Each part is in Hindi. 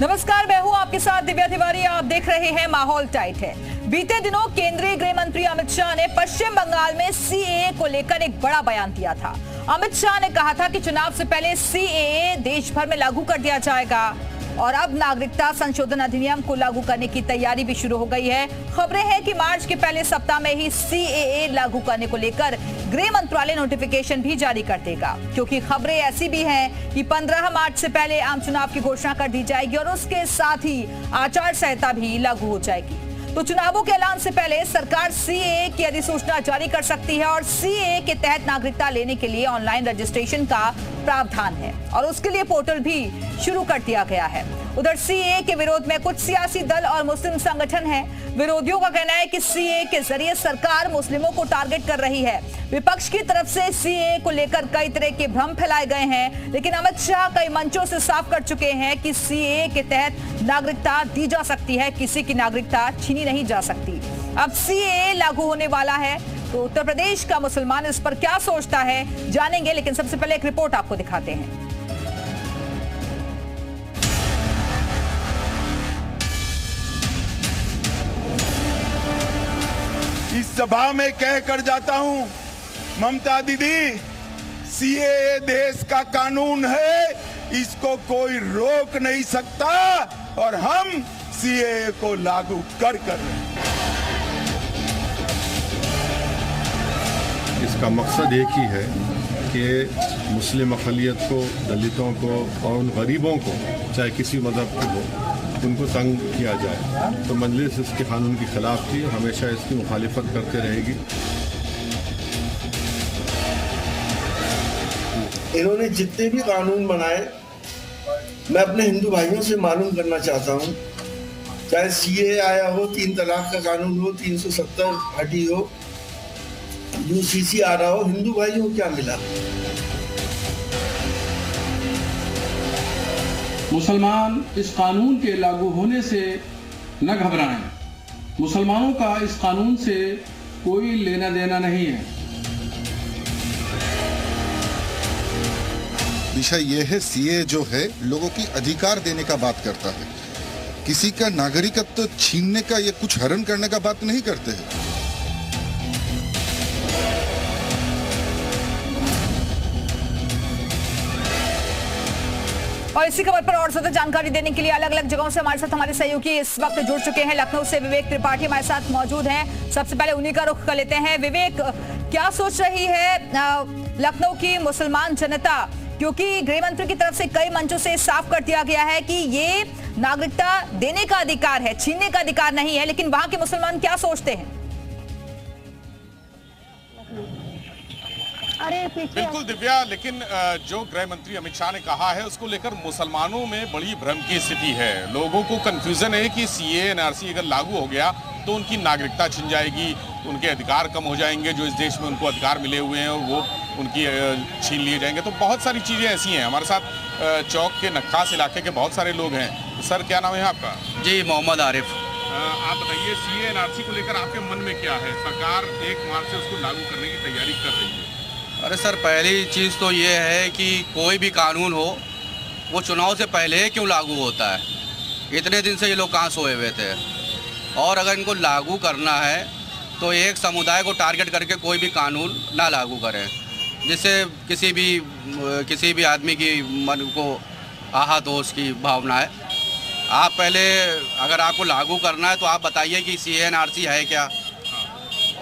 नमस्कार, मैं हूं आपके साथ दिव्या तिवारी। आप देख रहे हैं माहौल टाइट है। बीते दिनों केंद्रीय गृह मंत्री अमित शाह ने पश्चिम बंगाल में सीएए को लेकर एक बड़ा बयान दिया था। अमित शाह ने कहा था कि चुनाव से पहले सीएए देश भर में लागू कर दिया जाएगा और अब नागरिकता संशोधन अधिनियम को लागू करने की तैयारी भी शुरू हो गई है। खबरें हैं कि मार्च के पहले सप्ताह में ही सीएए लागू करने को लेकर गृह मंत्रालय नोटिफिकेशन भी जारी कर देगा, क्योंकि खबरें ऐसी भी हैं कि 15 मार्च से पहले आम चुनाव की घोषणा कर दी जाएगी और उसके साथ ही आचार संहिता भी लागू हो जाएगी। तो चुनावों के ऐलान से पहले सरकार सीएए की अधिसूचना जारी कर सकती है और सीएए के तहत नागरिकता लेने के लिए ऑनलाइन रजिस्ट्रेशन का प्रावधान है और उसके लिए पोर्टल भी शुरू कर दिया गया है। उधर सीएए के विरोध में कुछ सियासी दल और मुस्लिम संगठन हैं। विरोधियों का कहना है कि सीएए के जरिए सरकार मुस्लिमों को टारगेट कर रही है। विपक्ष की तरफ से सीएए को लेकर कई तरह के भ्रम फैलाए गए हैं, लेकिन अमित शाह कई मंचों से साफ कर चुके हैं कि सीएए के तहत नागरिकता दी जा सकती है, किसी की नागरिकता छीनी नहीं जा सकती। अब सीएए लागू होने वाला है, तो उत्तर प्रदेश का मुसलमान इस पर क्या सोचता है जानेंगे, लेकिन सबसे पहले एक रिपोर्ट आपको दिखाते हैं। इस सभा में कह कर जाता हूं, ममता दीदी, सीएए देश का कानून है, इसको कोई रोक नहीं सकता और हम सीएए को लागू कर रहे हैं। इसका मकसद एक ही है कि मुस्लिम अक़लियत को, दलितों को और उन गरीबों को, चाहे किसी मज़हब के हो, उनको तंग किया जाए। तो मजलिस इसके कानून के खिलाफ थी, हमेशा इसकी मुखालिफत करते रहेगी। इन्होंने जितने भी कानून बनाए, मैं अपने हिंदू भाइयों से मालूम करना चाहता हूँ, चाहे सीएए आया हो, 3 तलाक का कानून हो, 370 हटी हो, यूसीसी आ रहा हो, हिंदू भाइयों को क्या मिला? मुसलमान इस कानून के लागू होने से न घबराएं। मुसलमानों का इस कानून से कोई लेना देना नहीं है। विषय यह है, सीए जो है लोगों की अधिकार देने का बात करता है, किसी का नागरिकत्व छीनने का या कुछ हरण करने का बात नहीं करते हैं। और इसी खबर पर और ज्यादा जानकारी देने के लिए अलग अलग जगहों से हमारे साथ हमारे सहयोगी इस वक्त जुड़ चुके हैं। लखनऊ से विवेक त्रिपाठी हमारे साथ मौजूद हैं। सबसे पहले उन्हीं का रुख कर लेते हैं। विवेक, क्या सोच रही है लखनऊ की मुसलमान जनता, क्योंकि गृह मंत्री की तरफ से कई मंचों से साफ कर दिया गया है कि ये नागरिकता देने का अधिकार है, छीनने का अधिकार नहीं है, लेकिन वहां के मुसलमान क्या सोचते हैं? बिल्कुल दिव्या, लेकिन जो गृह मंत्री अमित शाह ने कहा है उसको लेकर मुसलमानों में बड़ी भ्रम की स्थिति है। लोगों को कंफ्यूजन है कि सीएए एनआरसी अगर लागू हो गया तो उनकी नागरिकता छिन जाएगी, उनके अधिकार कम हो जाएंगे, जो इस देश में उनको अधिकार मिले हुए हैं वो उनकी छीन लिए जाएंगे। तो बहुत सारी चीज़ें ऐसी हैं। हमारे साथ चौक के नक्खास इलाके के बहुत सारे लोग हैं। सर, क्या नाम है आपका? जी, मोहम्मद आरिफ। आप बताइए, सीएए एनआरसी को लेकर आपके मन में क्या है? सरकार 1 मार्च से उसको लागू करने की तैयारी कर रही है। अरे सर, पहली चीज़ तो ये है कि कोई भी कानून हो वो चुनाव से पहले क्यों लागू होता है? इतने दिन से ये लोग कहाँ सोए हुए थे? और अगर इनको लागू करना है तो एक समुदाय को टारगेट करके कोई भी कानून ना लागू करें, जिससे किसी भी आदमी की मन को आहत हो, उसकी भावना है। आप पहले अगर आपको लागू करना है तो आप बताइए कि सीएए एनआरसी है क्या,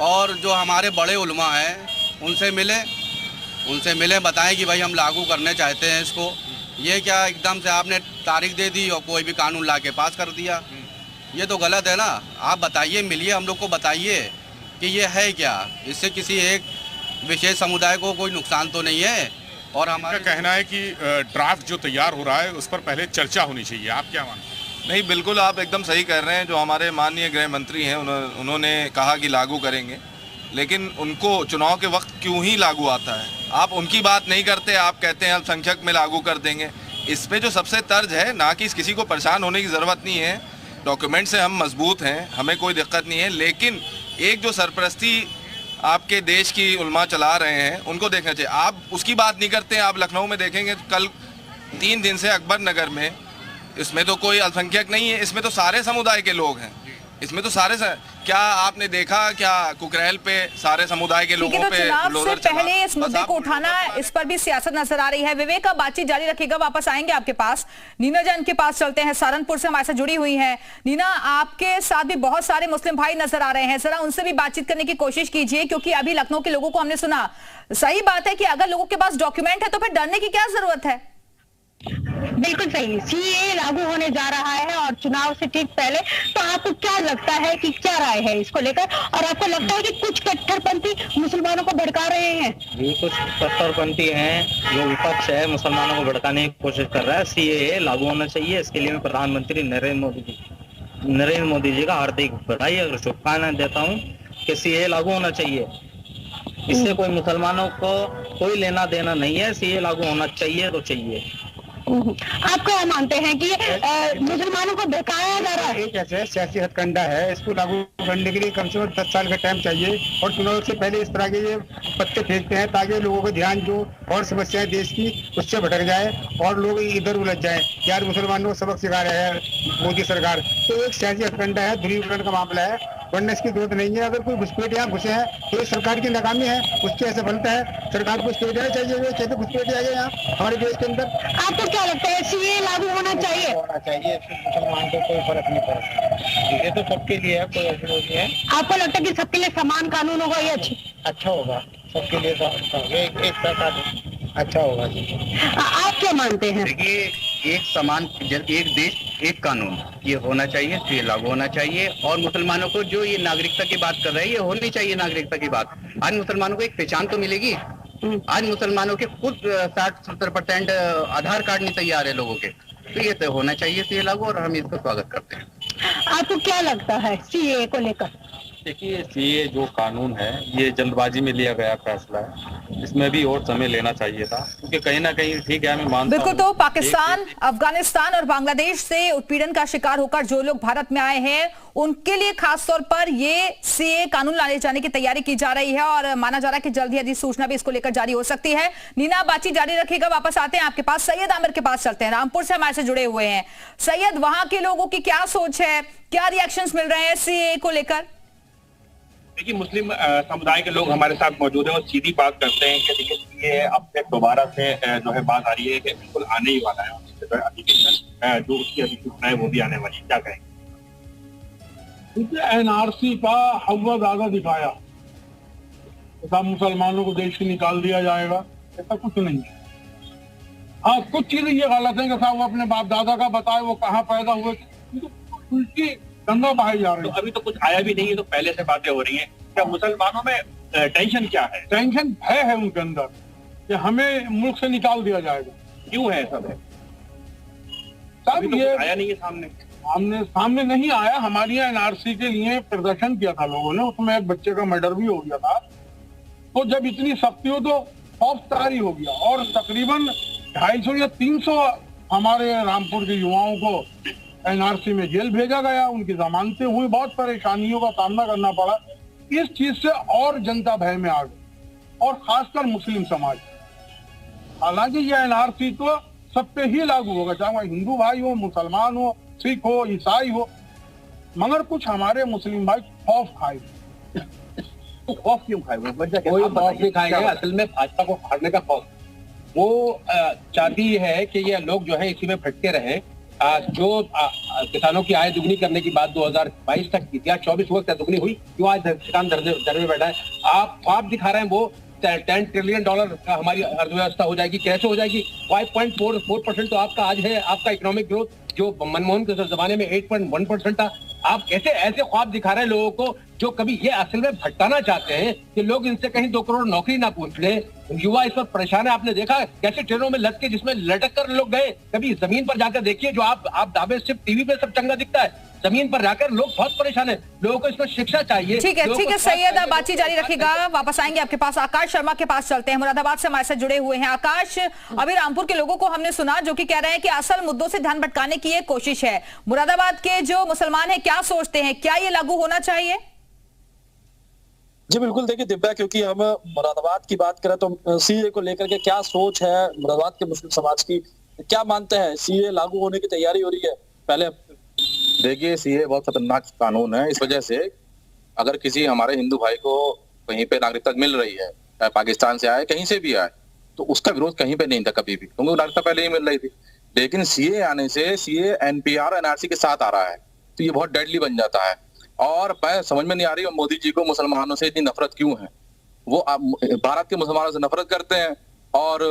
और जो हमारे बड़े उलमा हैं उनसे मिले, बताएं कि भाई हम लागू करने चाहते हैं इसको। ये क्या एकदम से आपने तारीख दे दी और कोई भी कानून ला के पास कर दिया? ये तो गलत है ना। आप बताइए, मिलिए, हम लोग को बताइए कि ये है क्या, इससे किसी एक विशेष समुदाय को कोई नुकसान तो नहीं है। और हमारा कहना है कि ड्राफ्ट जो तैयार हो रहा है उस पर पहले चर्चा होनी चाहिए। आप क्या मानते हैं? नहीं, बिल्कुल आप एकदम सही कह रहे हैं। जो हमारे माननीय गृह मंत्री हैं उन्होंने कहा कि लागू करेंगे, लेकिन उनको चुनाव के वक्त क्यों ही लागू आता है? आप उनकी बात नहीं करते, आप कहते हैं अल्पसंख्यक में लागू कर देंगे। इस पे जो सबसे तर्ज है ना, कि किसी को परेशान होने की ज़रूरत नहीं है। डॉक्यूमेंट से हम मजबूत हैं, हमें कोई दिक्कत नहीं है, लेकिन एक जो सरपरस्ती आपके देश की उलमा चला रहे हैं उनको देखना चाहिए। आप उसकी बात नहीं करते हैं। आप लखनऊ में देखेंगे कल 3 दिन से अकबर नगर में इसमें तो कोई अल्पसंख्यक नहीं है, इसमें तो सारे समुदाय के लोग हैं। इसमें तो क्या आपने देखा क्या कुकरेल पे सारे समुदाय के लोगों पे चुनाव से पहले इस मुद्दे को उठाना, इस पर भी सियासत नजर आ रही है। विवेक, आप बातचीत जारी रखिएगा, वापस आएंगे आपके पास। नीना जैन के पास चलते हैं, सहारनपुर से हमारे साथ जुड़ी हुई हैं। नीना, आपके साथ भी बहुत सारे मुस्लिम भाई नजर आ रहे हैं, जरा उनसे भी बातचीत करने की कोशिश कीजिए, क्योंकि अभी लखनऊ के लोगों को हमने सुना। सही बात है कि अगर लोगों के पास डॉक्यूमेंट है तो फिर डरने की क्या जरूरत है? बिल्कुल सही, सीएए लागू होने जा रहा है और चुनाव से ठीक पहले। तो आपको क्या लगता है कि क्या राय है इसको लेकर, और आपको लगता है कि कुछ कट्टरपंथी मुसलमानों को भड़का रहे हैं? जी, कुछ कट्टरपंथी हैं जो विपक्ष है मुसलमानों को भड़काने की कोशिश कर रहा है। सीएए लागू होना चाहिए, इसके लिए मैं प्रधानमंत्री नरेंद्र मोदी जी का हार्दिक बधाई और शुभकामनाएं देता हूँ कि सीएए लागू होना चाहिए। इससे कोई मुसलमानों को कोई लेना देना नहीं है, सीएए लागू होना चाहिए तो चाहिए। आप क्या मानते हैं कि मुसलमानों को भड़काया जा रहा है? जैसे सियासी हथकंडा है, इसको लागू करने के लिए कम से कम 10 साल का टाइम चाहिए, और चुनाव से पहले इस तरह के ये पत्ते फेंकते हैं ताकि लोगों का ध्यान जो और समस्याएं देश की उससे भटक जाए और लोग इधर उलझ जाए। यार मुसलमानों को सबक सिखा रहे हैं मोदी सरकार, तो एक सियासी हथकंडा है, ध्रुवीकरण का मामला है, बढ़ने इसकी जरूरत नहीं है। अगर कोई घुसपैठ यहाँ घुसे हैं तो ये सरकार की नाकामी है, उसकी असफलता है। सरकार को घुसपैठ चाहिए, कैसे घुसपैठ आ गए यहाँ हमारे देश के अंदर? आपको क्या लगता है सीएए लागू होना चाहिए? होना चाहिए, मुसलमान को कोई फर्क नहीं पड़ता, ये तो सबके लिए है, कोई ऐसी नहीं है। आपको लगता है कि सबके लिए समान कानून होगा, ये अच्छा होगा सबके लिए, एक कानून अच्छा होगा जी। आप क्या मानते हैं? देखिए, एक समान, एक देश एक कानून, ये होना चाहिए, ये लागू होना चाहिए। और मुसलमानों को जो ये नागरिकता की बात कर रहे हैं, ये होनी चाहिए नागरिकता की बात। आज मुसलमानों को एक पहचान तो मिलेगी। आज मुसलमानों के खुद 60-70% आधार कार्ड नहीं तैयार है लोगों के, तो ये तो होना चाहिए सीए लागू, और हम इसका स्वागत करते हैं। आपको क्या लगता है सीए को लेकर? देखिए, सीए जो कानून है ये जल्दबाजी में लिया गया फैसला है, इसमें भी और समय लेना चाहिए था, क्योंकि कहीं ना कहीं ठीक है, मैं मानता हूं। बिल्कुल, तो पाकिस्तान, अफगानिस्तान और बांग्लादेश से उत्पीड़न का शिकार होकर जो लोग भारत में आए हैं उनके लिए खासतौर पर ये सीए कानून लाने जाने की तैयारी की जा रही है, और माना जा रहा है कि जल्द ही अधिसूचना भी इसको लेकर जारी हो सकती है। नीना, बातचीत जारी रखिएगा, वापस आते हैं आपके पास। सैयद आमिर के पास चलते हैं, रामपुर से हमारे से जुड़े हुए हैं। सैयद, वहां के लोगों की क्या सोच है, क्या रिएक्शंस मिल रहे हैं सीए को लेकर? देखिए, मुस्लिम समुदाय के लोग हमारे साथ मौजूद हैं और सीधी बात करते हैं कि देखिए ये अब तक दोबारा से जो है बात आ रही है कि बिल्कुल आने ही वाला है, उससे जो है जो उसकी अधिसूचना है वो भी आने वाली है। क्या कहेंगे? एनआरसी का हवा ज्यादा दिखाया, सब मुसलमानों को देश से निकाल दिया जाएगा, ऐसा कुछ नहीं है। हाँ, कुछ चीजें ये गलत है कि साहब वो अपने बाप दादा का बताए वो कहाँ पैदा हुए, उल्टी गंगा बहाई जा रही है। तो अभी तो कुछ आया भी नहीं है, तो पहले से बातें हो रही हैं। क्या मुसलमानों में टेंशन क्या है? टेंशन भय है उनके अंदर कि हमें मुल्क से निकाल दिया जाएगा। क्यों है ऐसा भय? सब ये आया नहीं है सामने नहीं आया। हमारे यहाँ एनआरसी के लिए प्रदर्शन किया था लोगों ने, उसमें एक बच्चे का मर्डर भी हो गया था। तो जब इतनी सख्ती हो तो खौफ तारी हो गया, और तकरीबन 250 या 300 हमारे रामपुर के युवाओं को एनआरसी में जेल भेजा गया, उनकी जमानतें हुई, बहुत परेशानियों का सामना करना पड़ा। इस चीज से और जनता भय में आ गई, और खासकर मुस्लिम समाज। हालांकि यह एनआरसी तो सब पे ही लागू होगा, चाहे वह हिंदू भाई हो, मुसलमान हो, सिख हो, ईसाई हो, मगर कुछ हमारे मुस्लिम भाई खौफ खाए। तो खौफ क्यों खाए? कोई खौफ नहीं खाएंगे, असल में भाजपा को फाड़ने का खौफ। वो चाहती है कि ये लोग जो है इसी में भटके रहे। जो किसानों की आय दुगनी करने की बात 2022 तक की थी, 24 वक्त दुगनी हुई, क्यों आज किसान दर में बैठा है? आप दिखा रहे हैं वो $10 ट्रिलियन का हमारी अर्थव्यवस्था हो जाएगी। कैसे हो जाएगी? 5.44% तो आपका आज है आपका इकोनॉमिक ग्रोथ, जो मनमोहन के जमाने में 8.1% था। आप कैसे ऐसे ख्वाब दिखा रहे हैं लोगों को, जो कभी ये असल में भटकाना चाहते हैं कि लोग इनसे कहीं 2 करोड़ नौकरी ना पूछ ले। युवा इस पर परेशान है। आपने देखा कैसे ट्रेनों में लटके, जिसमें लटक कर लोग गए। कभी जमीन पर जाकर देखिए, जो आप दावे सिर्फ टीवी पे सब चंगा दिखता है, जमीन पर जाकर लोग बहुत परेशान है। लोगों को इसमें शिक्षा चाहिए। ठीक है सैयद, आप बातचीत जारी रखिएगा, वापस आएंगे आपके पास। आकाश शर्मा के पास चलते हैं, मुरादाबाद से हमारे साथ जुड़े हुए हैं। आकाश, अभी रामपुर के लोगों को हमने सुना जो कि कह रहे हैं कि असल मुद्दों से ध्यान भटकाने की एक कोशिश है। मुरादाबाद के जो मुसलमान हैं क्या सोचते हैं, क्या ये लागू होना चाहिए? जी बिल्कुल, देखिए दिव्या, क्योंकि हम मुरादाबाद की बात करें तो सीए को लेकर के क्या सोच है मुरादाबाद के मुस्लिम समाज की, क्या मानते हैं, सीए लागू होने की तैयारी हो रही है पहले? देखिए, सीए बहुत खतरनाक कानून है। इस वजह से अगर किसी हमारे हिंदू भाई को कहीं पे नागरिकता मिल रही है, चाहे पाकिस्तान से आए कहीं से भी आए, तो उसका विरोध कहीं पे नहीं था कभी भी, क्योंकि नागरिकता पहले ही मिल रही थी। लेकिन सीए आने से सीए एनपीआर एनआरसी के साथ आ रहा है, तो ये बहुत डेडली बन जाता है। और मैं समझ में नहीं आ रही मोदी जी को मुसलमानों से इतनी नफरत क्यों है। वो भारत के मुसलमानों से नफरत करते हैं और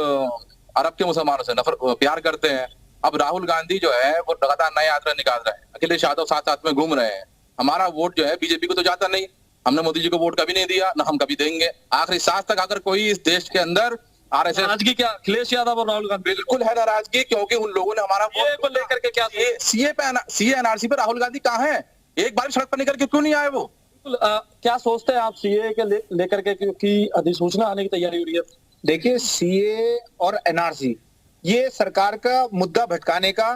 अरब के मुसलमानों से प्यार करते हैं। अब राहुल गांधी जो है वो लगातार नए यात्रा निकाल रहे हैं, अखिलेश यादव साथ साथ में घूम रहे हैं। हमारा वोट जो है बीजेपी को तो जाता नहीं, हमने मोदी जी को वोट कभी नहीं दिया, ना हम कभी देंगे। आखिरी सांस तक अगर कोई इस देश के अंदर आरएसएस नाराजगी क्या अखिलेश यादव और राहुल गांधी? बिल्कुल है नाराजगी, क्योंकि उन लोगों ने हमारा वोट को लेकर के क्या सीए एनआरसी पे राहुल गांधी कहाँ है? एक बार भी सड़क पर निकल के क्यों नहीं आए वो? क्या सोचते हैं आप सीए के लेकर के, क्योंकि अधिसूचना आने की तैयारी हो रही है? देखिए, सीए और एनआरसी ये सरकार का मुद्दा भटकाने का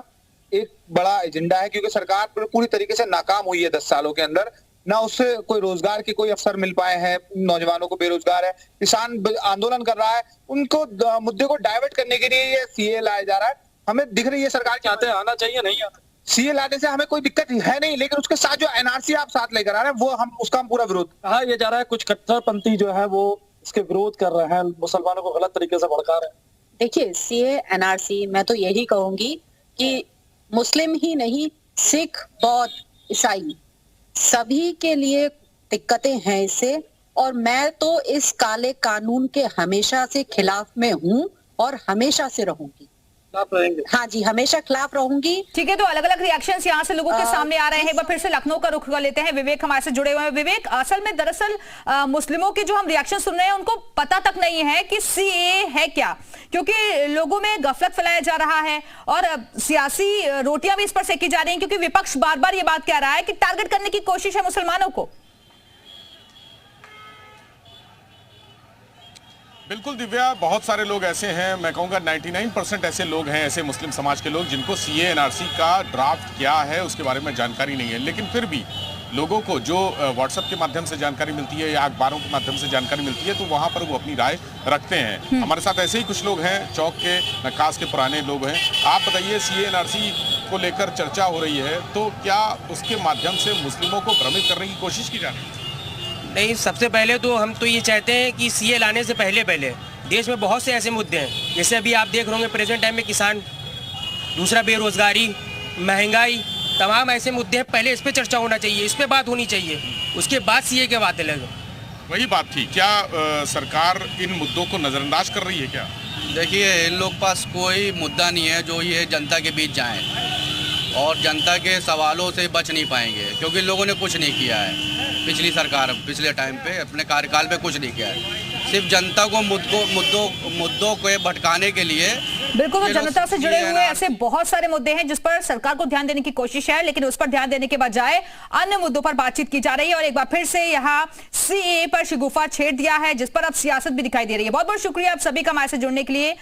एक बड़ा एजेंडा है, क्योंकि सरकार पूरी तरीके से नाकाम हुई है 10 सालों के अंदर। ना उससे कोई रोजगार के कोई अवसर मिल पाए हैं, नौजवानों को बेरोजगार है, किसान आंदोलन कर रहा है, उनको मुद्दे को डाइवर्ट करने के लिए ये सीए लाया जा रहा है। हमें दिख रही है सरकार चाहते हैं आना चाहिए, नहीं आना। सीए लाने से हमें कोई दिक्कत है नहीं, लेकिन उसके साथ जो एनआरसी आप साथ लेकर आ रहे हैं वो उसका हम पूरा विरोध। कहा यह जा रहा है कुछ कट्टरपंथी जो है वो इसके विरोध कर रहे हैं, मुसलमानों को गलत तरीके से भड़का रहे हैं। देखिए, सीए एनआरसी मैं तो यही कहूंगी कि मुस्लिम ही नहीं, सिख, बौद्ध, ईसाई सभी के लिए दिक्कतें हैं इससे। और मैं तो इस काले कानून के हमेशा से खिलाफ में हूँ और हमेशा से रहूंगी। हाँ जी, हमेशा खिलाफ रहूंगी। ठीक है, तो अलग अलग रिएक्शंस यहाँ से लोगों के सामने आ रहे हैं। एक बार फिर से लखनऊ का रुख कर लेते हैं। विवेक हमारे से जुड़े हुए हैं। विवेक, असल में दरअसल मुस्लिमों के जो हम रिएक्शन सुन रहे हैं उनको पता तक नहीं है कि सीए है क्या, क्योंकि लोगों में गफलत फैलाया जा रहा है और सियासी रोटियां भी इस पर सेकी जा रही हैं, क्योंकि विपक्ष बार बार ये बात कह रहा है कि टारगेट करने की कोशिश है मुसलमानों को। बिल्कुल दिव्या, बहुत सारे लोग ऐसे हैं, मैं कहूंगा 99% ऐसे लोग हैं, ऐसे मुस्लिम समाज के लोग जिनको सीए एनआरसी का ड्राफ्ट क्या है उसके बारे में जानकारी नहीं है। लेकिन फिर भी लोगों को जो व्हाट्सएप के माध्यम से जानकारी मिलती है या अखबारों के माध्यम से जानकारी मिलती है, तो वहां पर वो अपनी राय रखते हैं। हमारे साथ ऐसे ही कुछ लोग हैं, चौक के नक्काश के पुराने लोग हैं। आप बताइए, सीए एनआरसी को लेकर चर्चा हो रही है, तो क्या उसके माध्यम से मुस्लिमों को भ्रमित करने की कोशिश की जा रही है? नहीं, सबसे पहले तो हम तो ये चाहते हैं कि सीए लाने से पहले देश में बहुत से ऐसे मुद्दे हैं, जैसे अभी आप देख रहे होंगे प्रेजेंट टाइम में किसान, दूसरा बेरोजगारी, महंगाई, तमाम ऐसे मुद्दे हैं। पहले इस पे चर्चा होना चाहिए, इस पे बात होनी चाहिए, उसके बाद सीए के बातें लगे। वही बात थी। क्या सरकार इन मुद्दों को नजरअंदाज कर रही है क्या? देखिए, इन लोग पास कोई मुद्दा नहीं है जो ये जनता के बीच जाएं और जनता के सवालों से बच नहीं पाएंगे, क्योंकि लोगों ने कुछ नहीं किया है। पिछली सरकार पिछले टाइम पे अपने कार्यकाल पे कुछ नहीं किया है, सिर्फ जनता को मुद्दों को भटकाने के लिए। बिल्कुल, तो जनता से जुड़े हुए ऐसे बहुत सारे मुद्दे हैं जिस पर सरकार को ध्यान देने की कोशिश है, लेकिन उस पर ध्यान देने के बजाय अन्य मुद्दों पर बातचीत की जा रही है। और एक बार फिर से यहाँ सीए पर शिगुफा छेड़ दिया है, जिस पर अब सियासत भी दिखाई दे रही है। बहुत बहुत शुक्रिया आप सभी का हमारे से जुड़ने के लिए।